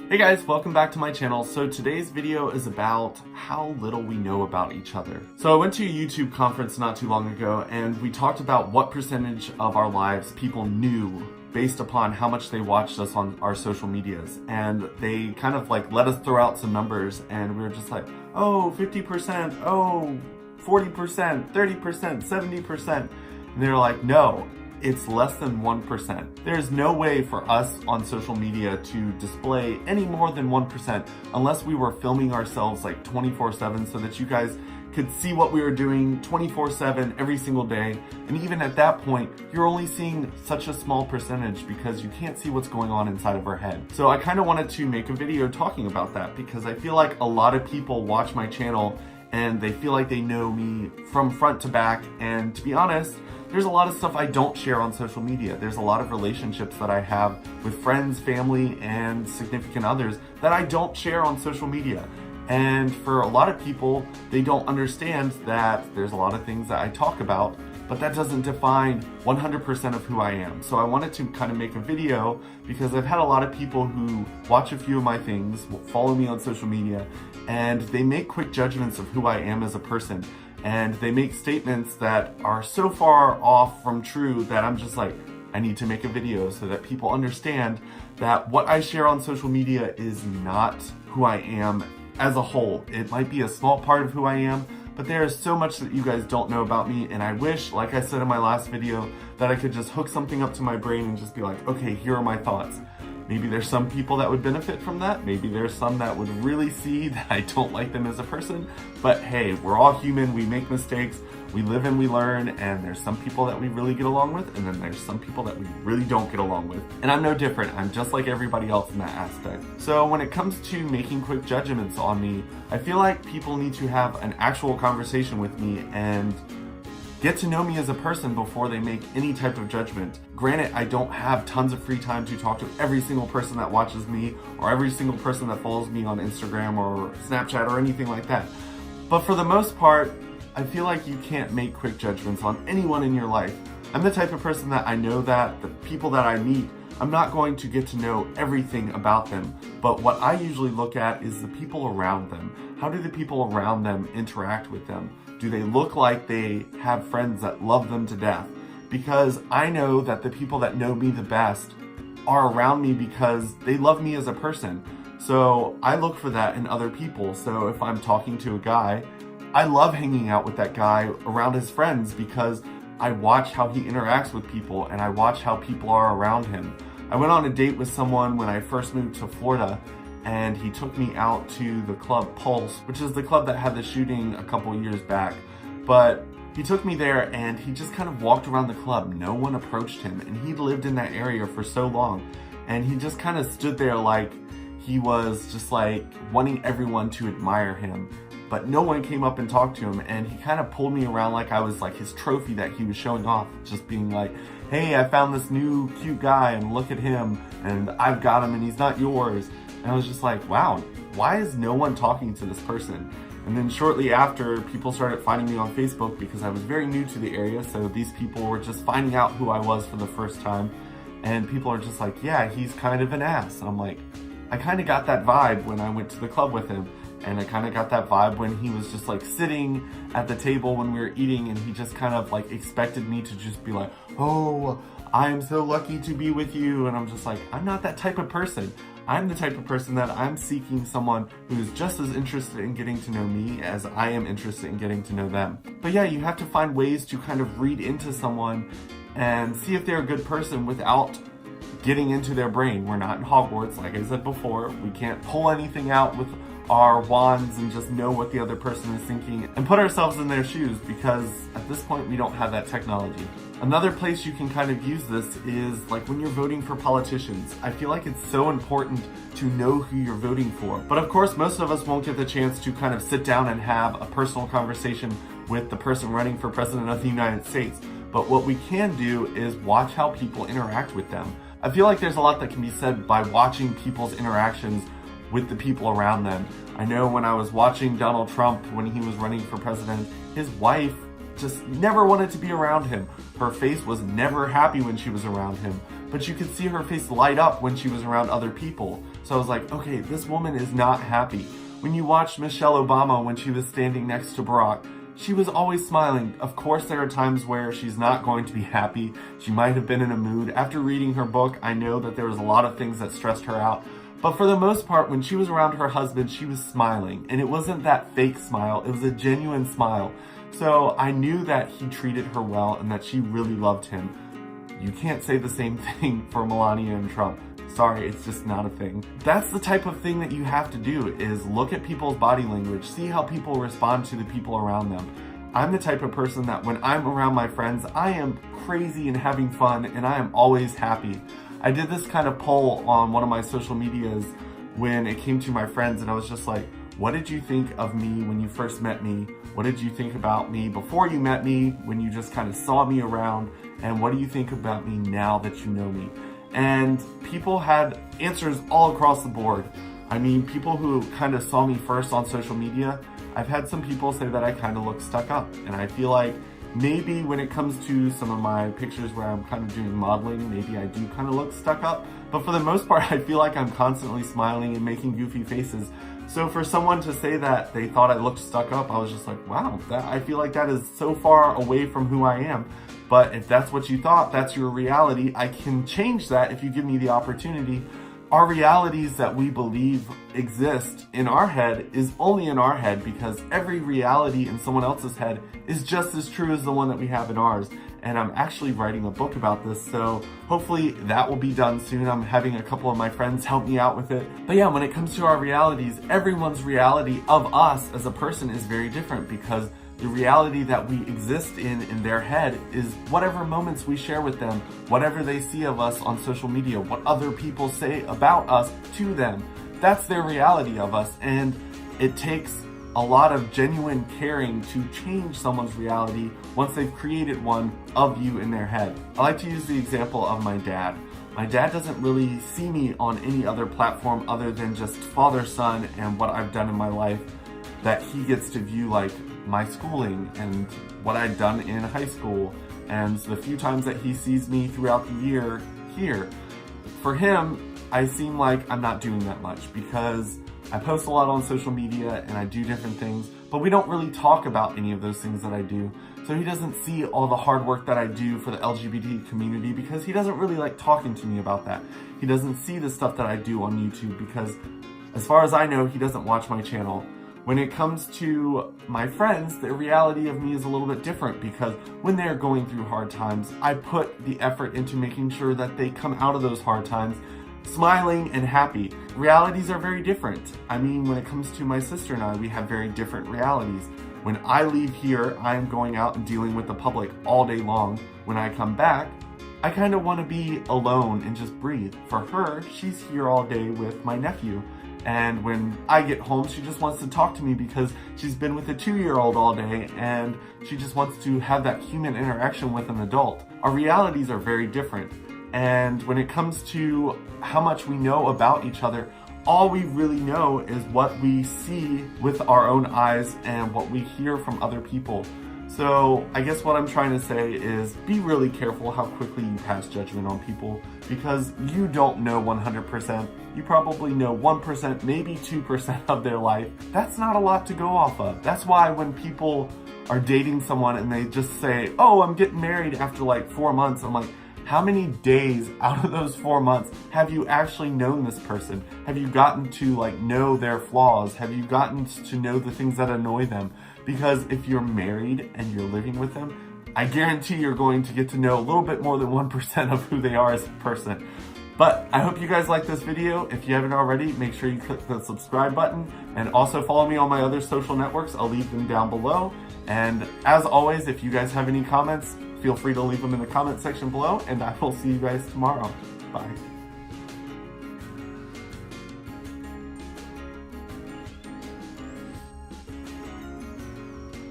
Hey guys, welcome back to my channel. So today's video is about how little we know about each other. So I went to a YouTube conference not too long ago and we talked about what percentage of our lives people knew based upon how much they watched us on our social medias. And they kind of like let us throw out some numbers and we were just like, oh, 50%, oh, 40%, 30%, 70%. And they were like, no, it's less than 1%. There's no way for us on social media to display any more than 1% unless we were filming ourselves like 24/7 so that you guys could see what we were doing 24/7 every single day. And even at that point, you're only seeing such a small percentage because you can't see what's going on inside of our head. So I kind of wanted to make a video talking about that because I feel like a lot of people watch my channel and they feel like they know me from front to back. And to be honest, there's a lot of stuff I don't share on social media. There's a lot of relationships that I have with friends, family, and significant others that I don't share on social media. And for a lot of people, they don't understand that there's a lot of things that I talk about, but that doesn't define 100% of who I am. So I wanted to kind of make a video because I've had a lot of people who watch a few of my things, follow me on social media, and they make quick judgments of who I am as a person. And they make statements that are so far off from true that I'm just like, I need to make a video so that people understand that what I share on social media is not who I am as a whole. It might be a small part of who I am, but there is so much that you guys don't know about me, and I wish, like I said in my last video, that I could just hook something up to my brain and just be like, okay, here are my thoughts. Maybe there's some people that would benefit from that. Maybe there's some that would really see that I don't like them as a person. But hey, we're all human, we make mistakes, we live and we learn, and there's some people that we really get along with, and then there's some people that we really don't get along with. And I'm no different, I'm just like everybody else in that aspect. So when it comes to making quick judgments on me, I feel like people need to have an actual conversation with me and get to know me as a person before they make any type of judgment. Granted, I don't have tons of free time to talk to every single person that watches me or every single person that follows me on Instagram or Snapchat or anything like that. But for the most part, I feel like you can't make quick judgments on anyone in your life. I'm the type of person that I know that the people that I meet, I'm not going to get to know everything about them. But what I usually look at is the people around them. How do the people around them interact with them? Do they look like they have friends that love them to death? Because I know that the people that know me the best are around me because they love me as a person. So I look for that in other people. So if I'm talking to a guy, I love hanging out with that guy around his friends because I watch how he interacts with people and I watch how people are around him. I went on a date with someone when I first moved to Florida, and he took me out to the club Pulse, which is the club that had the shooting a couple years back. But he took me there and he just kind of walked around the club. No one approached him, and he lived in that area for so long. And he just kind of stood there like he was just like wanting everyone to admire him. But no one came up and talked to him, and he kind of pulled me around like I was like his trophy that he was showing off, just being like, hey, I found this new cute guy and look at him and I've got him and he's not yours. And I was just like, wow, why is no one talking to this person? And then shortly after, people started finding me on Facebook because I was very new to the area. So these people were just finding out who I was for the first time. And people are just like, yeah, he's kind of an ass. And I'm like, I kind of got that vibe when I went to the club with him. And I kind of got that vibe when he was just like sitting at the table when we were eating, and he just kind of like expected me to just be like, oh, I am so lucky to be with you. And I'm just like, I'm not that type of person. I'm the type of person that I'm seeking someone who's just as interested in getting to know me as I am interested in getting to know them. But yeah, you have to find ways to kind of read into someone and see if they're a good person without getting into their brain. We're not in Hogwarts, like I said before. We can't pull anything out with our wands and just know what the other person is thinking and put ourselves in their shoes, because at this point we don't have that technology. Another place you can kind of use this is like when you're voting for politicians. I feel like it's so important to know who you're voting for. But of course, most of us won't get the chance to kind of sit down and have a personal conversation with the person running for president of the United States. But what we can do is watch how people interact with them. I feel like there's a lot that can be said by watching people's interactions with the people around them. I know when I was watching Donald Trump when he was running for president, his wife just never wanted to be around him. Her face was never happy when she was around him, but you could see her face light up when she was around other people. So I was like, okay, this woman is not happy. When you watched Michelle Obama when she was standing next to Barack, she was always smiling. Of course, there are times where she's not going to be happy. She might have been in a mood. After reading her book, I know that there was a lot of things that stressed her out. But for the most part, when she was around her husband, she was smiling. And it wasn't that fake smile. It was a genuine smile. So I knew that he treated her well and that she really loved him. You can't say the same thing for Melania and Trump. Sorry, it's just not a thing. That's the type of thing that you have to do, is look at people's body language, see how people respond to the people around them. I'm the type of person that when I'm around my friends, I am crazy and having fun, and I am always happy. I did this kind of poll on one of my social medias when it came to my friends, and I was just like, what did you think of me when you first met me? What did you think about me before you met me, when you just kind of saw me around? And what do you think about me now that you know me? And people had answers all across the board. I mean, people who kind of saw me first on social media, I've had some people say that I kind of look stuck up. And I feel like maybe when it comes to some of my pictures where I'm kind of doing modeling, maybe I do kind of look stuck up. But for the most part, I feel like I'm constantly smiling and making goofy faces. So for someone to say that they thought I looked stuck up, I was just like, wow, I feel like that is so far away from who I am. But if that's what you thought, that's your reality. I can change that if you give me the opportunity. Our realities that we believe exist in our head is only in our head, because every reality in someone else's head is just as true as the one that we have in ours. And I'm actually writing a book about this, so hopefully that will be done soon. I'm having a couple of my friends help me out with it. But yeah, when it comes to our realities, everyone's reality of us as a person is very different, because the reality that we exist in their head is whatever moments we share with them, whatever they see of us on social media, what other people say about us to them. That's their reality of us, and it takes a lot of genuine caring to change someone's reality once they've created one of you in their head. I like to use the example of my dad. My dad doesn't really see me on any other platform other than just father, son, and what I've done in my life, that he gets to view like my schooling and what I'd done in high school and the few times that he sees me throughout the year here. For him, I seem like I'm not doing that much because I post a lot on social media and I do different things, but we don't really talk about any of those things that I do. So he doesn't see all the hard work that I do for the LGBT community because he doesn't really like talking to me about that. He doesn't see the stuff that I do on YouTube because, as far as I know, he doesn't watch my channel. When it comes to my friends, the reality of me is a little bit different, because when they're going through hard times, I put the effort into making sure that they come out of those hard times smiling and happy. Realities are very different. I mean, when it comes to my sister and I, we have very different realities. When I leave here, I'm going out and dealing with the public all day long. When I come back, I kind of want to be alone and just breathe. For her, she's here all day with my nephew. And when I get home, she just wants to talk to me because she's been with a 2-year-old all day and she just wants to have that human interaction with an adult. Our realities are very different. And when it comes to how much we know about each other, all we really know is what we see with our own eyes and what we hear from other people. So I guess what I'm trying to say is be really careful how quickly you pass judgment on people, because you don't know 100%. You probably know 1%, maybe 2% of their life. That's not a lot to go off of. That's why when people are dating someone and they just say, oh, I'm getting married after like 4 months, I'm like, how many days out of those 4 months have you actually known this person? Have you gotten to like know their flaws? Have you gotten to know the things that annoy them? Because if you're married and you're living with them, I guarantee you're going to get to know a little bit more than 1% of who they are as a person. But I hope you guys like this video. If you haven't already, make sure you click the subscribe button and also follow me on my other social networks. I'll leave them down below. And as always, if you guys have any comments, feel free to leave them in the comment section below, and I will see you guys tomorrow. Bye.